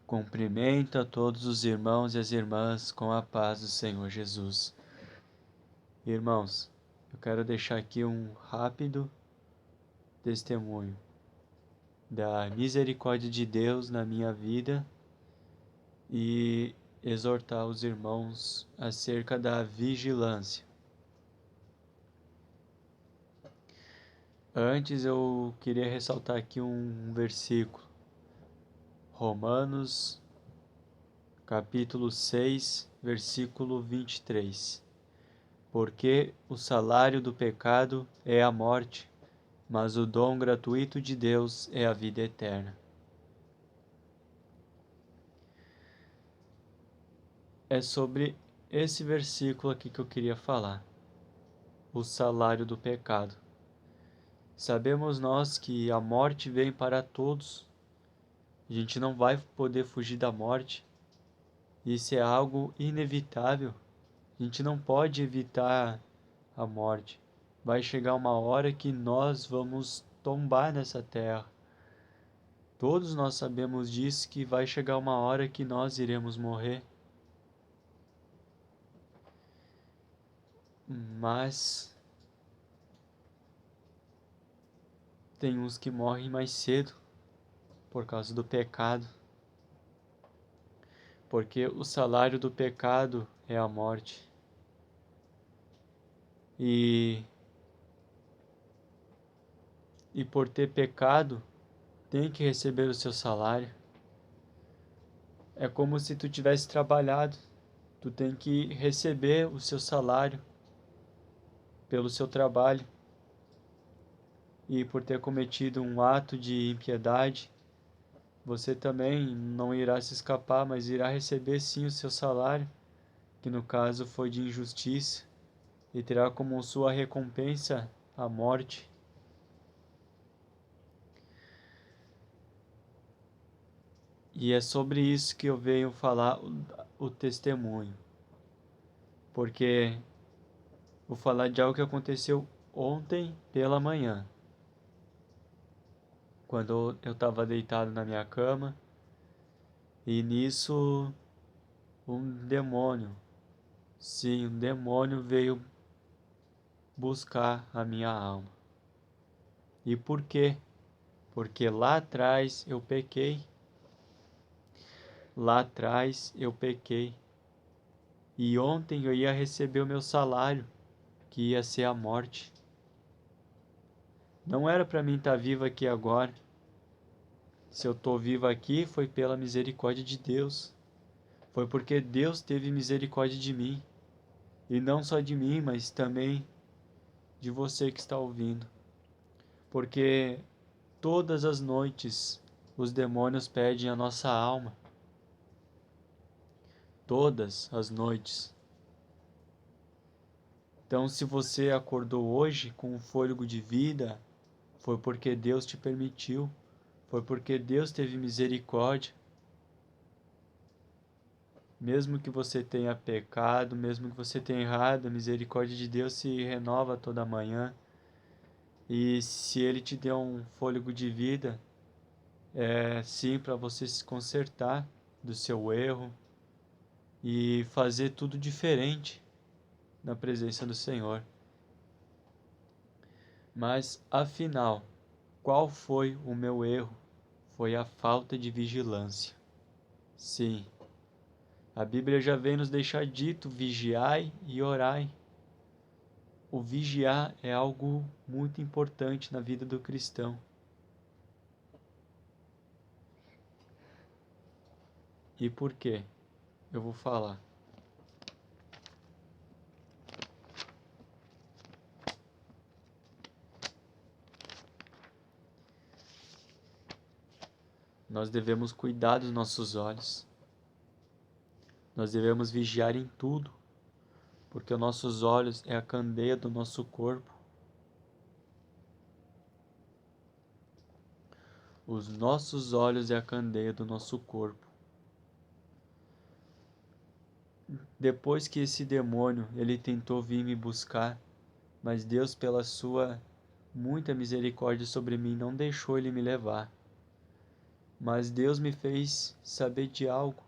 Cumprimento a todos os irmãos e as irmãs com a paz do Senhor Jesus. Irmãos, eu quero deixar aqui um rápido testemunho da misericórdia de Deus na minha vida e exortar os irmãos acerca da vigilância. Antes eu queria ressaltar aqui um versículo. Romanos, capítulo 6, versículo 23. Porque o salário do pecado é a morte, mas o dom gratuito de Deus é a vida eterna. É sobre esse versículo aqui que eu queria falar. O salário do pecado. Sabemos nós que a morte vem para todos. A gente não vai poder fugir da morte. Isso é algo inevitável. A gente não pode evitar a morte. Vai chegar uma hora que nós vamos tombar nessa terra. Todos nós sabemos disso, que vai chegar uma hora que nós iremos morrer. Mas tem uns que morrem mais cedo por causa do pecado. Porque o salário do pecado é a morte. E por ter pecado, tem que receber o seu salário. É como se tu tivesse trabalhado. Tu tem que receber o seu salário pelo seu trabalho. E por ter cometido um ato de impiedade, você também não irá se escapar, mas irá receber sim o seu salário, que no caso foi de injustiça, e terá como sua recompensa a morte. E é sobre isso que eu venho falar o testemunho. Porque vou falar de algo que aconteceu ontem pela manhã. Quando eu estava deitado na minha cama, e nisso um demônio, sim, um demônio veio buscar a minha alma. E por quê? Porque lá atrás eu pequei. Lá atrás eu pequei. E ontem eu ia receber o meu salário, que ia ser a morte. Não era para mim estar vivo aqui agora. Se eu estou vivo aqui, foi pela misericórdia de Deus. Foi porque Deus teve misericórdia de mim. E não só de mim, mas também de você que está ouvindo. Porque todas as noites os demônios pedem a nossa alma. Todas as noites. Então, se você acordou hoje com um fôlego de vida, foi porque Deus te permitiu, foi porque Deus teve misericórdia. Mesmo que você tenha pecado, mesmo que você tenha errado, a misericórdia de Deus se renova toda manhã. E se Ele te deu um fôlego de vida, é sim para você se consertar do seu erro e fazer tudo diferente na presença do Senhor. Mas afinal, qual foi o meu erro? Foi a falta de vigilância. Sim, a Bíblia já vem nos deixar dito: vigiai e orai. O vigiar é algo muito importante na vida do cristão. E por quê? Eu vou falar. Nós devemos cuidar dos nossos olhos. Nós devemos vigiar em tudo, porque os nossos olhos é a candeia do nosso corpo. Os nossos olhos é a candeia do nosso corpo. Depois que esse demônio, ele tentou vir me buscar, mas Deus, pela sua muita misericórdia sobre mim, não deixou ele me levar. Mas Deus me fez saber de algo,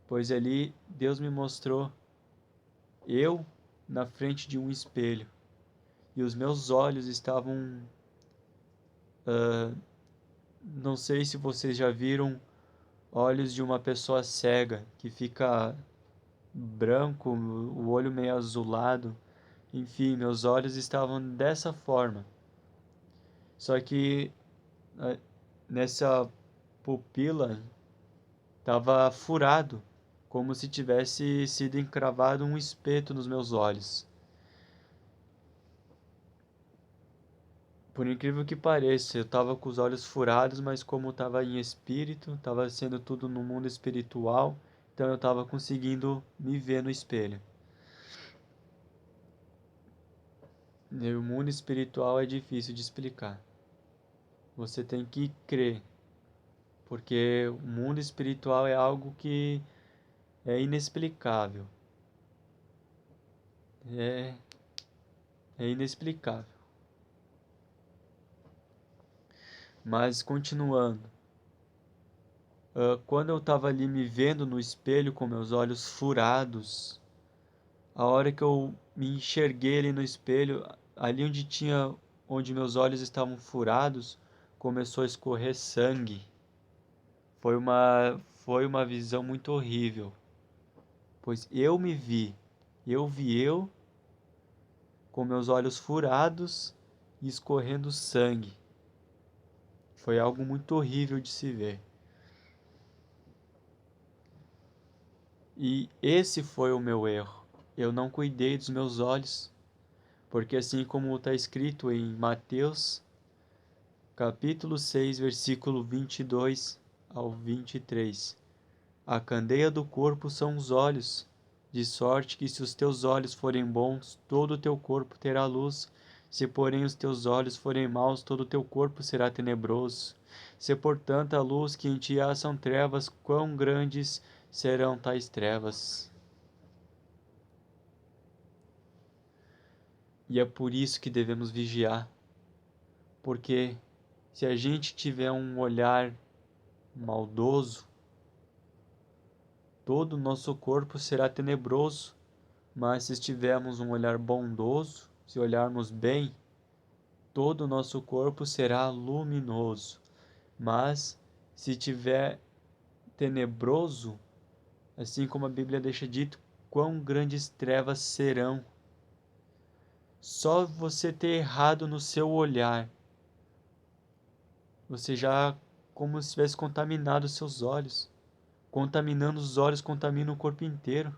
pois ali Deus me mostrou eu na frente de um espelho e os meus olhos estavam. Não sei se vocês já viram olhos de uma pessoa cega que fica branco, o olho meio azulado. Enfim, meus olhos estavam dessa forma. Só que nessa pupila estava furado, como se tivesse sido encravado um espeto nos meus olhos. Por incrível que pareça, eu estava com os olhos furados, mas como estava em espírito, estava sendo tudo no mundo espiritual, então eu estava conseguindo me ver no espelho. E o mundo espiritual é difícil de explicar. Você tem que crer, porque o mundo espiritual é algo que é inexplicável. É, é inexplicável. Mas continuando, quando eu estava ali me vendo no espelho com meus olhos furados, a hora que eu me enxerguei ali no espelho, ali onde meus olhos estavam furados, começou a escorrer sangue. Foi uma visão muito horrível, pois eu vi eu com meus olhos furados e escorrendo sangue. Foi algo muito horrível de se ver. E esse foi o meu erro. Eu não cuidei dos meus olhos, porque assim como está escrito em Mateus, capítulo 6, versículo 22 ao 23, a candeia do corpo são os olhos, de sorte que se os teus olhos forem bons, todo o teu corpo terá luz. Se porém os teus olhos forem maus, todo o teu corpo será tenebroso. Se portanto a luz que em ti há são trevas, quão grandes serão tais trevas? E é por isso que devemos vigiar, porque se a gente tiver um olhar maldoso, todo o nosso corpo será tenebroso, mas se tivermos um olhar bondoso, se olharmos bem, todo o nosso corpo será luminoso. Mas se tiver tenebroso, assim como a Bíblia deixa dito, quão grandes trevas serão. Só você ter errado no seu olhar, você já como se tivesse contaminado os seus olhos. Contaminando os olhos, contamina o corpo inteiro.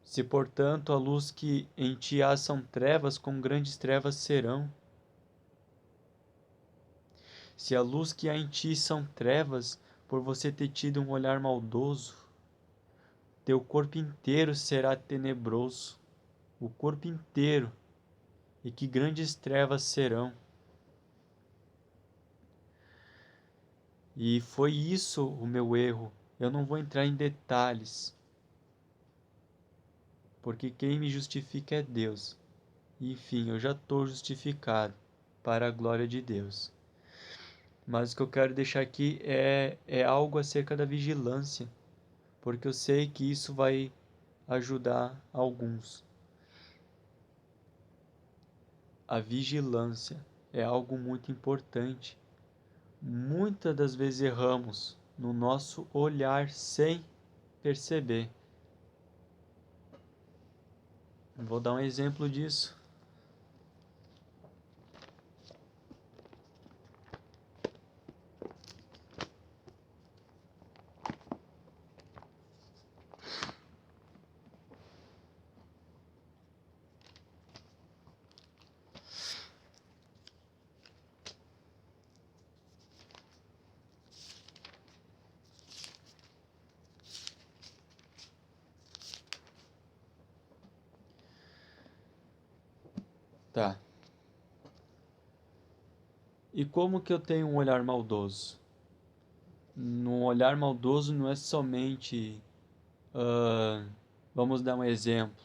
Se, portanto, a luz que em ti há são trevas, com grandes trevas serão. Se a luz que há em ti são trevas, por você ter tido um olhar maldoso, teu corpo inteiro será tenebroso. O corpo inteiro. E que grandes trevas serão. E foi isso o meu erro. Eu não vou entrar em detalhes, porque quem me justifica é Deus. Enfim, eu já estou justificado para a glória de Deus. Mas o que eu quero deixar aqui é algo acerca da vigilância, porque eu sei que isso vai ajudar alguns. A vigilância é algo muito importante. Muitas das vezes erramos no nosso olhar sem perceber. Vou dar um exemplo disso. Tá. E como que eu tenho um olhar maldoso? Um olhar maldoso não é somente. ah, Vamos dar um exemplo.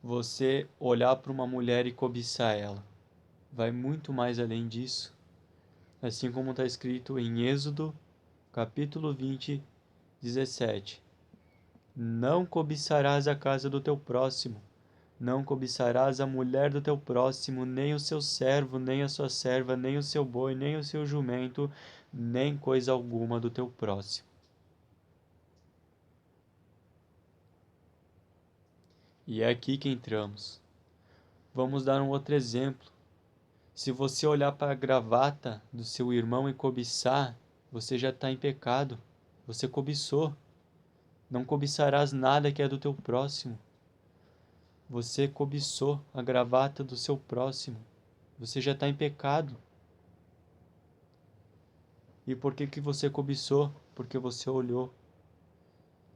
Você olhar para uma mulher e cobiçar ela. vai muito mais além disso. Assim como está escrito em Êxodo, capítulo 20, 17. Não cobiçarás a casa do teu próximo, não cobiçarás a mulher do teu próximo, nem o seu servo, nem a sua serva, nem o seu boi, nem o seu jumento, nem coisa alguma do teu próximo. E é aqui que entramos. Vamos dar um outro exemplo. Se você olhar para a gravata do seu irmão e cobiçar, você já está em pecado. Você cobiçou. Não cobiçarás nada que é do teu próximo. Você cobiçou a gravata do seu próximo. Você já está em pecado. E por que você cobiçou? Porque você olhou.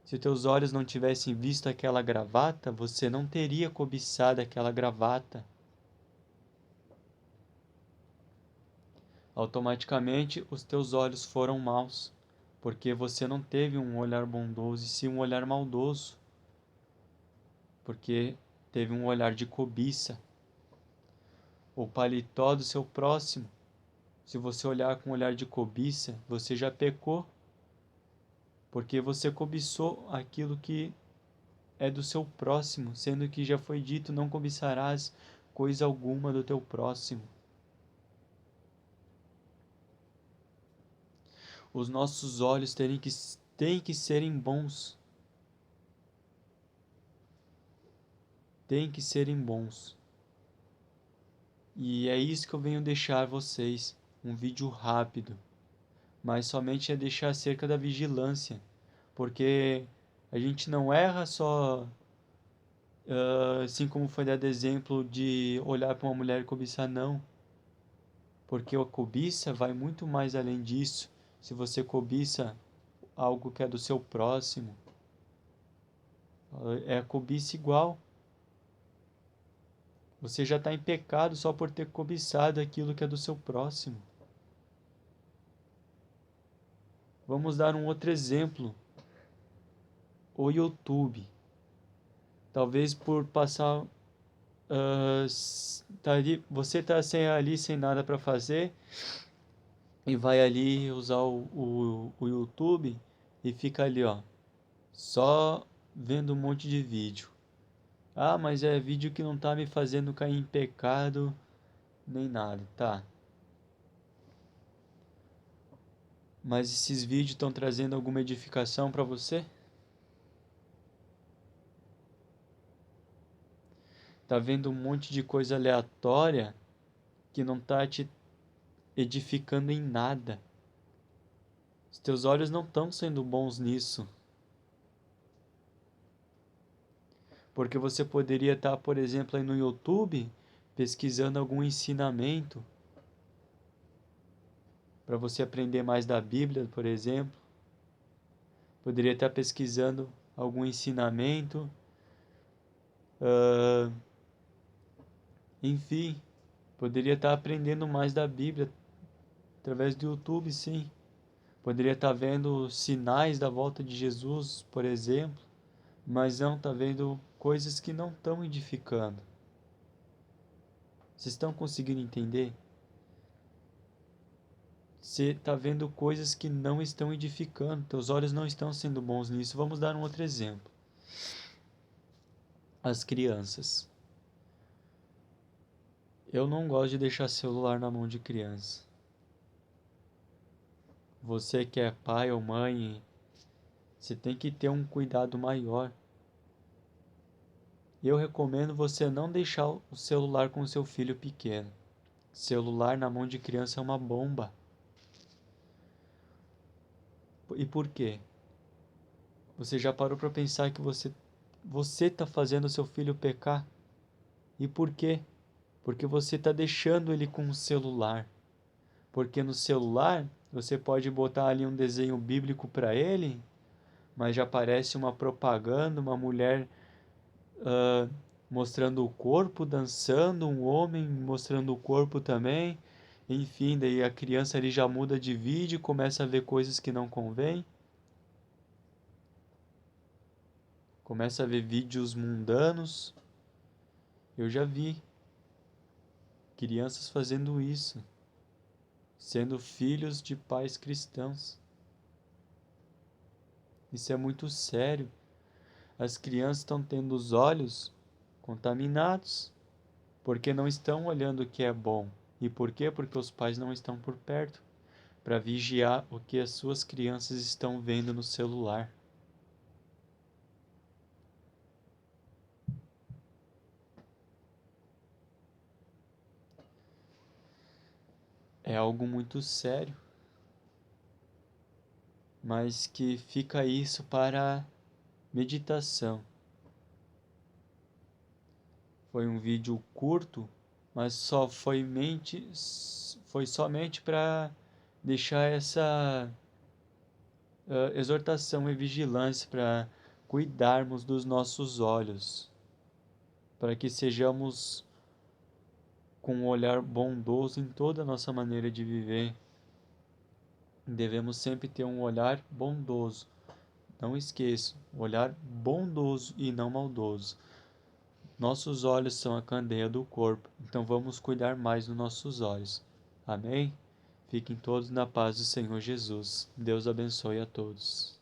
Se teus olhos não tivessem visto aquela gravata, você não teria cobiçado aquela gravata. Automaticamente os teus olhos foram maus, porque você não teve um olhar bondoso e sim um olhar maldoso, porque teve um olhar de cobiça. O paletó do seu próximo, se você olhar com um olhar de cobiça, você já pecou, porque você cobiçou aquilo que é do seu próximo, sendo que já foi dito: não cobiçarás coisa alguma do teu próximo. Os nossos olhos têm que serem bons. Têm que serem bons. E é isso que eu venho deixar vocês. Um vídeo rápido. Mas somente é deixar acerca da vigilância. Porque a gente não erra só, assim como foi dado exemplo de olhar para uma mulher e cobiçar, não. Porque a cobiça vai muito mais além disso. Se você cobiça algo que é do seu próximo, é a cobiça igual. Você já está em pecado só por ter cobiçado aquilo que é do seu próximo. Vamos dar um outro exemplo. O YouTube. Talvez por passar... você está ali sem nada para fazer e vai ali usar o YouTube e fica ali, ó, só vendo um monte de vídeo. Ah, mas é vídeo que não está me fazendo cair em pecado nem nada, tá? Mas esses vídeos estão trazendo alguma edificação para você? Tá vendo um monte de coisa aleatória que não tá te edificando em nada. Os teus olhos não estão sendo bons nisso. Porque você poderia estar, por exemplo, aí no YouTube, pesquisando algum ensinamento para você aprender mais da Bíblia, por exemplo. Poderia estar pesquisando algum ensinamento. Enfim, poderia estar aprendendo mais da Bíblia através do YouTube, sim. Poderia estar vendo sinais da volta de Jesus, por exemplo, mas não está vendo coisas que não estão edificando. Vocês estão conseguindo entender? Você está vendo coisas que não estão edificando, teus olhos não estão sendo bons nisso. Vamos dar um outro exemplo. As crianças. Eu não gosto de deixar celular na mão de criança. Você que é pai ou mãe, você tem que ter um cuidado maior. Eu recomendo você não deixar o celular com o seu filho pequeno. Celular na mão de criança é uma bomba. E por quê? Você já parou para pensar que você está fazendo o seu filho pecar? E por quê? Porque você está deixando ele com o celular. Porque no celular você pode botar ali um desenho bíblico para ele, mas já aparece uma propaganda, uma mulher mostrando o corpo, dançando, um homem mostrando o corpo também. Enfim, daí a criança ali já muda de vídeo, começa a ver coisas que não convém. Começa a ver vídeos mundanos. Eu já vi. crianças fazendo isso, sendo filhos de pais cristãos. Isso é muito sério. As crianças estão tendo os olhos contaminados porque não estão olhando o que é bom. E por quê? Porque os pais não estão por perto para vigiar o que as suas crianças estão vendo no celular. É algo muito sério, mas que fica isso para meditação. Foi um vídeo curto, mas foi somente para deixar essa exortação e vigilância para cuidarmos dos nossos olhos, para que sejamos com um olhar bondoso em toda a nossa maneira de viver. Devemos sempre ter um olhar bondoso. Não esqueça, olhar bondoso e não maldoso. Nossos olhos são a candeia do corpo, então vamos cuidar mais dos nossos olhos. Amém? Fiquem todos na paz do Senhor Jesus. Deus abençoe a todos.